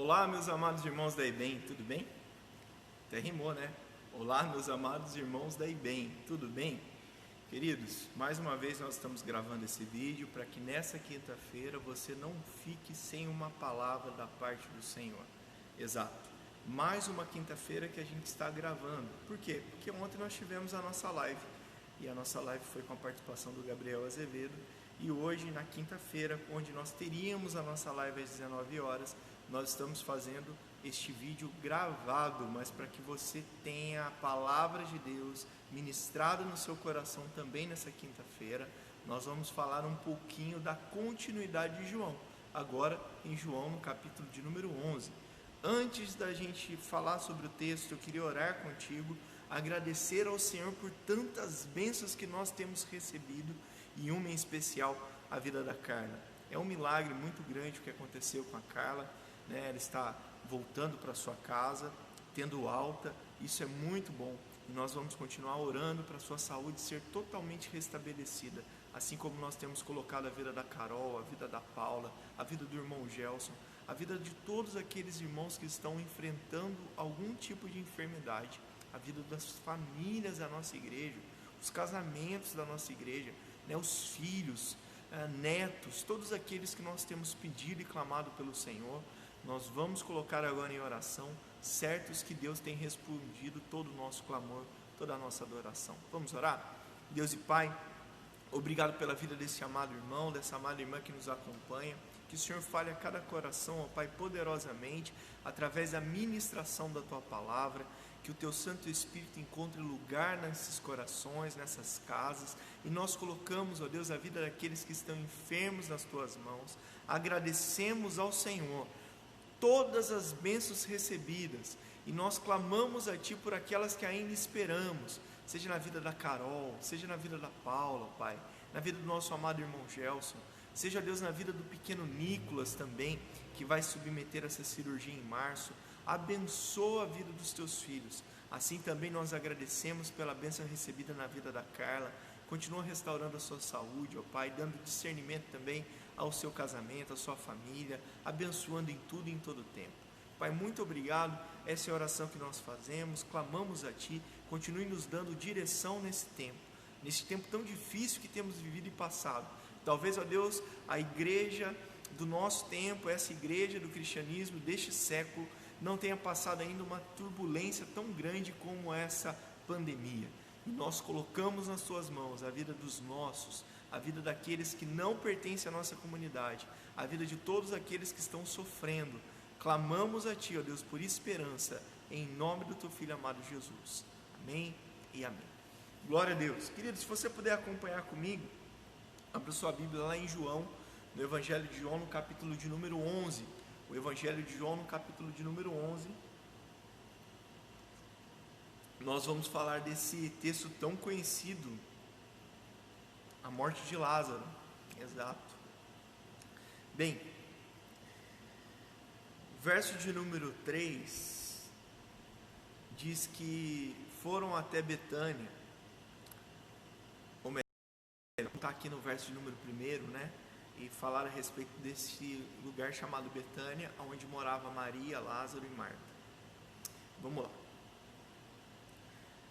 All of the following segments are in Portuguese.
Olá, meus amados irmãos da IBEM, tudo bem? Até rimou, né? Olá, meus amados irmãos da IBEM, tudo bem? Queridos, mais uma vez nós estamos gravando esse vídeo para que nessa quinta-feira você não fique sem uma palavra da parte do Senhor. Exato. Mais uma quinta-feira que a gente está gravando. Por quê? Porque ontem nós tivemos a nossa live. E a nossa live foi com a participação do Gabriel Azevedo. E hoje, na quinta-feira, onde nós teríamos a nossa live às 19 horas, nós estamos fazendo este vídeo gravado, mas para que você tenha a palavra de Deus ministrada no seu coração também nessa quinta-feira. Nós vamos falar um pouquinho da continuidade de João, agora em João, no capítulo de número 11. Antes da gente falar sobre o texto, eu queria orar contigo, agradecer ao Senhor por tantas bênçãos que nós temos recebido, e uma em especial, a vida da Carla. É um milagre muito grande o que aconteceu com a Carla, né? Ela está voltando para sua casa, tendo alta, isso é muito bom, e nós vamos continuar orando para a sua saúde ser totalmente restabelecida, assim como nós temos colocado a vida da Carol, a vida da Paula, a vida do irmão Gelson, a vida de todos aqueles irmãos que estão enfrentando algum tipo de enfermidade, a vida das famílias da nossa igreja, os casamentos da nossa igreja, né, os filhos, netos, todos aqueles que nós temos pedido e clamado pelo Senhor. Nós vamos colocar agora em oração, certos que Deus tem respondido todo o nosso clamor, toda a nossa adoração. Vamos orar? Deus e Pai, obrigado pela vida desse amado irmão, dessa amada irmã que nos acompanha. Que o Senhor fale a cada coração, ó Pai, poderosamente, através da ministração da Tua Palavra. Que o Teu Santo Espírito encontre lugar nesses corações, nessas casas. E nós colocamos, ó Deus, a vida daqueles que estão enfermos nas Tuas mãos. Agradecemos ao Senhor todas as bênçãos recebidas. E nós clamamos a Ti por aquelas que ainda esperamos. Seja na vida da Carol, seja na vida da Paula, Pai. Na vida do nosso amado irmão Gelson. Seja, Deus, na vida do pequeno Nicolas também, que vai submeter essa cirurgia em março. Abençoa a vida dos Teus filhos. Assim também nós agradecemos pela bênção recebida na vida da Carla. Continua restaurando a sua saúde, ó Pai, dando discernimento também ao seu casamento, à sua família, abençoando em tudo e em todo tempo. Pai, muito obrigado. Essa é a oração que nós fazemos, clamamos a Ti. Continue nos dando direção nesse tempo tão difícil que temos vivido e passado. Talvez, ó Deus, a igreja do nosso tempo, essa igreja do cristianismo deste século, não tenha passado ainda uma turbulência tão grande como essa pandemia. E nós colocamos nas Tuas mãos a vida dos nossos, a vida daqueles que não pertencem à nossa comunidade, a vida de todos aqueles que estão sofrendo. Clamamos a Ti, ó Deus, por esperança, em nome do Teu Filho amado Jesus. Amém e amém. Glória a Deus. Querido, se você puder acompanhar comigo, abra sua Bíblia lá em João, no Evangelho de João, no capítulo de número 11. O Evangelho de João, no capítulo de número 11. Nós vamos falar desse texto tão conhecido, a morte de Lázaro. Exato. Bem, verso de número 3 diz que foram até Betânia. Ou melhor, está aqui no verso de número 1, né? E falar a respeito desse lugar chamado Betânia, onde morava Maria, Lázaro e Marta. Vamos lá.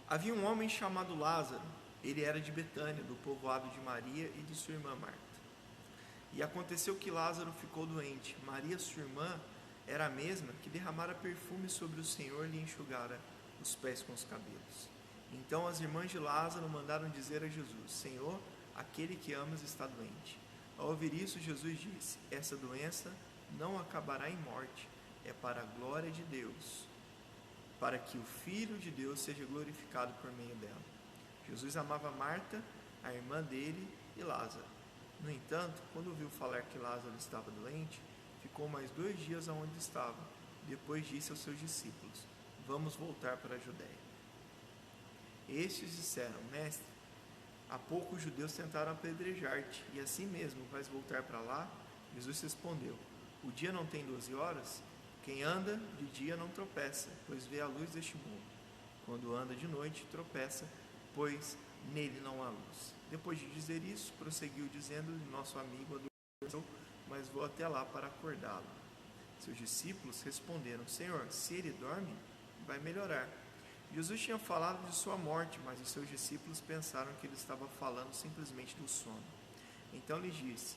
Havia um homem chamado Lázaro. Ele era de Betânia, do povoado de Maria e de sua irmã Marta. E aconteceu que Lázaro ficou doente. Maria, sua irmã, era a mesma que derramara perfume sobre o Senhor e lhe enxugara os pés com os cabelos. Então as irmãs de Lázaro mandaram dizer a Jesus: Senhor, aquele que amas está doente. Ao ouvir isso, Jesus disse: essa doença não acabará em morte, é para a glória de Deus, para que o Filho de Deus seja glorificado por meio dela. Jesus amava Marta, a irmã dele, e Lázaro. No entanto, quando ouviu falar que Lázaro estava doente, ficou mais 2 dias aonde estava. Depois disse aos seus discípulos: vamos voltar para a Judéia. Estes disseram: Mestre, há pouco os judeus tentaram apedrejar-te, e assim mesmo vais voltar para lá? Jesus respondeu: o dia não tem 12 horas? Quem anda de dia não tropeça, pois vê a luz deste mundo. Quando anda de noite, tropeça, pois nele não há luz. Depois de dizer isso, prosseguiu dizendo: nosso amigo adormeceu, mas vou até lá para acordá-lo. Seus discípulos responderam: Senhor, se ele dorme, vai melhorar. Jesus tinha falado de sua morte, mas os seus discípulos pensaram que ele estava falando simplesmente do sono. Então lhes disse: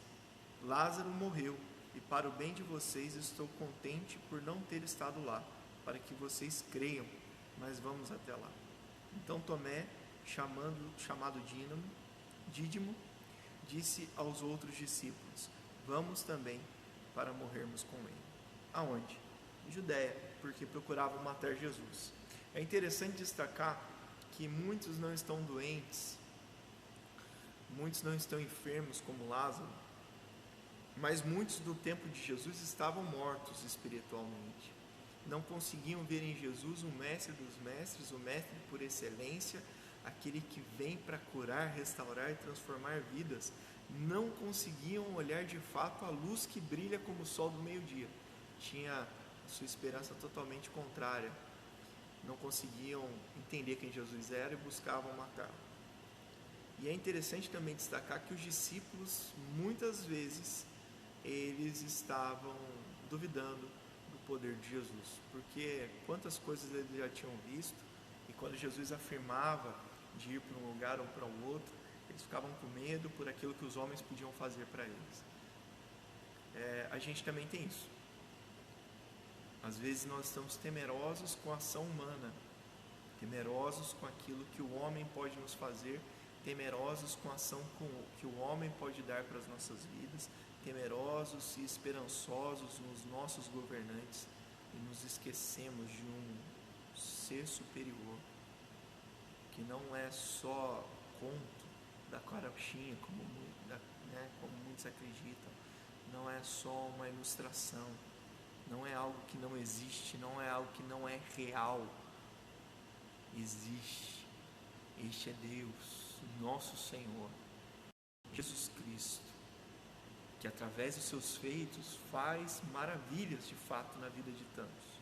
Lázaro morreu, e para o bem de vocês estou contente por não ter estado lá, para que vocês creiam, mas vamos até lá. Então Tomé, chamado Dídimo, disse aos outros discípulos: Vamos também para morrermos com ele. Aonde? Em Judéia, porque procuravam matar Jesus. É interessante destacar que muitos não estão doentes, muitos não estão enfermos como Lázaro, mas muitos do tempo de Jesus estavam mortos espiritualmente. Não conseguiam ver em Jesus o mestre dos mestres, o mestre por excelência, aquele que vem para curar, restaurar e transformar vidas. Não conseguiam olhar de fato a luz que brilha como o sol do meio-dia. Tinha a sua esperança totalmente contrária. Não conseguiam entender quem Jesus era e buscavam matá-lo. E é interessante também destacar que os discípulos, muitas vezes, eles estavam duvidando do poder de Jesus, porque quantas coisas eles já tinham visto, e quando Jesus afirmava de ir para um lugar ou para o outro, eles ficavam com medo por aquilo que os homens podiam fazer para eles. A gente também tem isso. Às vezes nós estamos temerosos com a ação humana, temerosos com aquilo que o homem pode nos fazer, temerosos com a ação que o homem pode dar para as nossas vidas, temerosos e esperançosos nos nossos governantes, e nos esquecemos de um ser superior, que não é só conto da carochinha, como muitos acreditam, não é só uma ilustração, não é algo que não existe, não é algo que não é real. Existe. Este é Deus, nosso Senhor, Jesus Cristo, que através dos seus feitos faz maravilhas de fato na vida de tantos.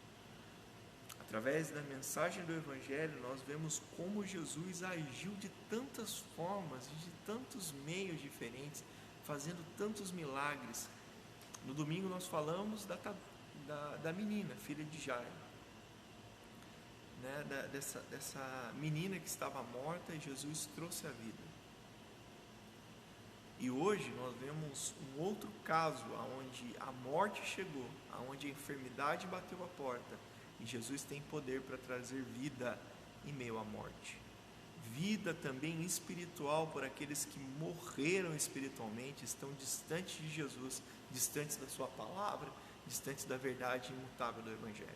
Através da mensagem do Evangelho, nós vemos como Jesus agiu de tantas formas, de tantos meios diferentes, fazendo tantos milagres. No domingo nós falamos da menina, filha de Jairo, dessa menina que estava morta e Jesus trouxe a vida. E hoje nós vemos um outro caso, onde a morte chegou, onde a enfermidade bateu a porta, e Jesus tem poder para trazer vida em meio à morte. Vida também espiritual por aqueles que morreram espiritualmente, estão distantes de Jesus, distantes da sua palavra, distantes da verdade imutável do Evangelho.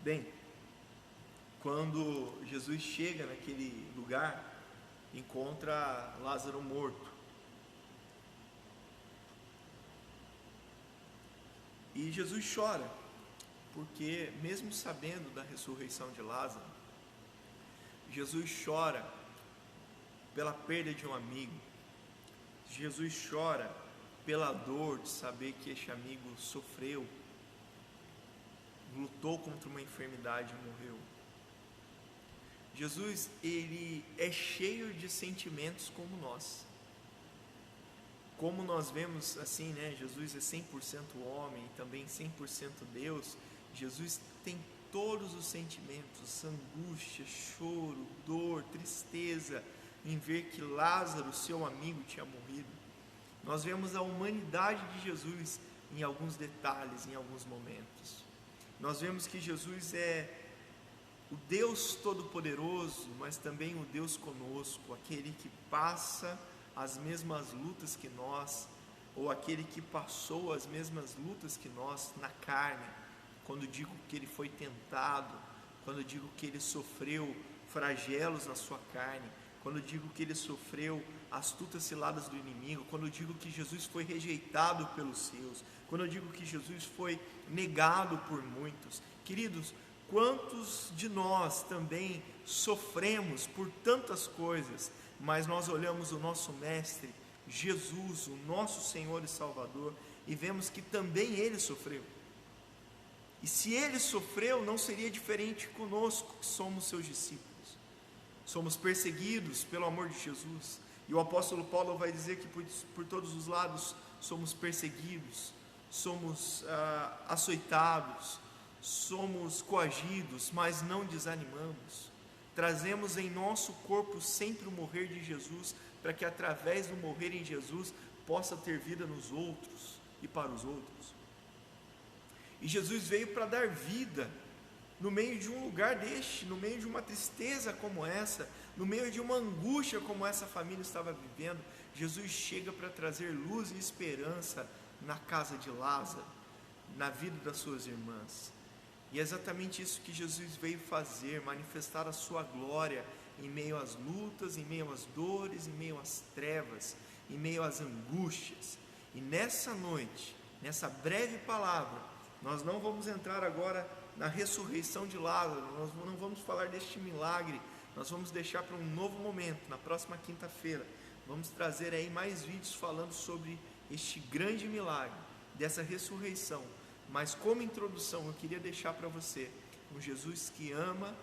Bem, quando Jesus chega naquele lugar, encontra Lázaro morto. E Jesus chora, porque mesmo sabendo da ressurreição de Lázaro, Jesus chora pela perda de um amigo. Jesus chora pela dor de saber que este amigo sofreu, lutou contra uma enfermidade e morreu. Jesus, ele é cheio de sentimentos como nós. Como nós vemos assim, Jesus é 100% homem e também 100% Deus. Jesus tem todos os sentimentos, angústia, choro, dor, tristeza, em ver que Lázaro, seu amigo, tinha morrido. Nós vemos a humanidade de Jesus em alguns detalhes, em alguns momentos. Nós vemos que Jesus é o Deus Todo-Poderoso, mas também o Deus conosco, aquele que passa as mesmas lutas que nós, ou aquele que passou as mesmas lutas que nós na carne. Quando digo que ele foi tentado, quando digo que ele sofreu flagelos na sua carne, quando digo que ele sofreu astutas ciladas do inimigo, quando digo que Jesus foi rejeitado pelos seus, quando eu digo que Jesus foi negado por muitos. Queridos, quantos de nós também sofremos por tantas coisas, mas nós olhamos o nosso Mestre, Jesus, o nosso Senhor e Salvador, e vemos que também ele sofreu. E se ele sofreu, não seria diferente conosco, que somos seus discípulos. Somos perseguidos pelo amor de Jesus. E o apóstolo Paulo vai dizer que por todos os lados somos perseguidos, somos açoitados, somos coagidos, mas não desanimamos. Trazemos em nosso corpo sempre o morrer de Jesus, para que através do morrer em Jesus possa ter vida nos outros e para os outros. E Jesus veio para dar vida no meio de um lugar deste, no meio de uma tristeza como essa, no meio de uma angústia como essa família estava vivendo. Jesus chega para trazer luz e esperança na casa de Lázaro, na vida das suas irmãs. E é exatamente isso que Jesus veio fazer, manifestar a sua glória em meio às lutas, em meio às dores, em meio às trevas, em meio às angústias. E nessa noite, nessa breve palavra, nós não vamos entrar agora na ressurreição de Lázaro, nós não vamos falar deste milagre, nós vamos deixar para um novo momento, na próxima quinta-feira. Vamos trazer aí mais vídeos falando sobre este grande milagre, dessa ressurreição. Mas como introdução, eu queria deixar para você um Jesus que ama,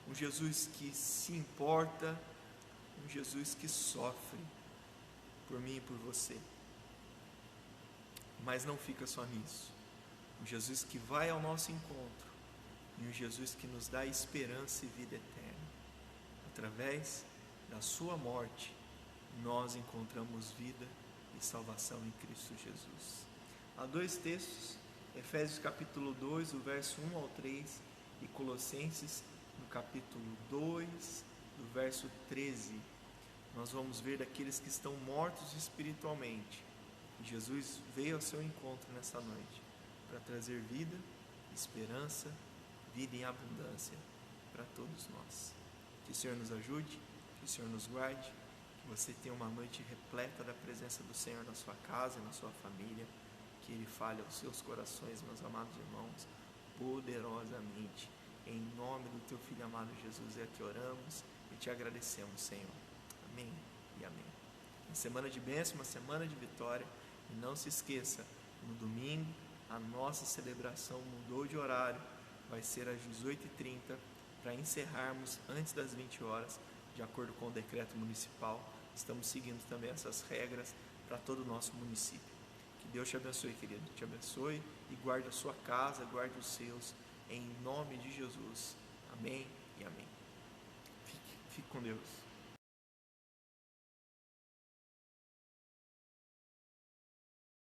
um Jesus que se importa, um Jesus que sofre por mim e por você. Mas não fica só nisso. Um Jesus que vai ao nosso encontro e um Jesus que nos dá esperança e vida eterna. Através da sua morte, nós encontramos vida e salvação em Cristo Jesus. Há dois textos, Efésios capítulo 2, do verso 1 ao 3, e Colossenses no capítulo 2, do verso 13. Nós vamos ver daqueles que estão mortos espiritualmente. E Jesus veio ao seu encontro nessa noite para trazer vida, esperança, vida em abundância para todos nós. Que o Senhor nos ajude, que o Senhor nos guarde, que você tenha uma noite repleta da presença do Senhor na sua casa e na sua família, que Ele fale aos seus corações, meus amados irmãos, poderosamente. Em nome do Teu Filho amado Jesus é que oramos e te agradecemos, Senhor. Amém e amém. Uma semana de bênção, uma semana de vitória. E não se esqueça, no domingo a nossa celebração mudou de horário, vai ser às 18h30, para encerrarmos antes das 20 horas, de acordo com o decreto municipal. Estamos seguindo também essas regras para todo o nosso município. Que Deus te abençoe, querido, te abençoe e guarde a sua casa, guarde os seus, em nome de Jesus. Amém e amém. Fique com Deus.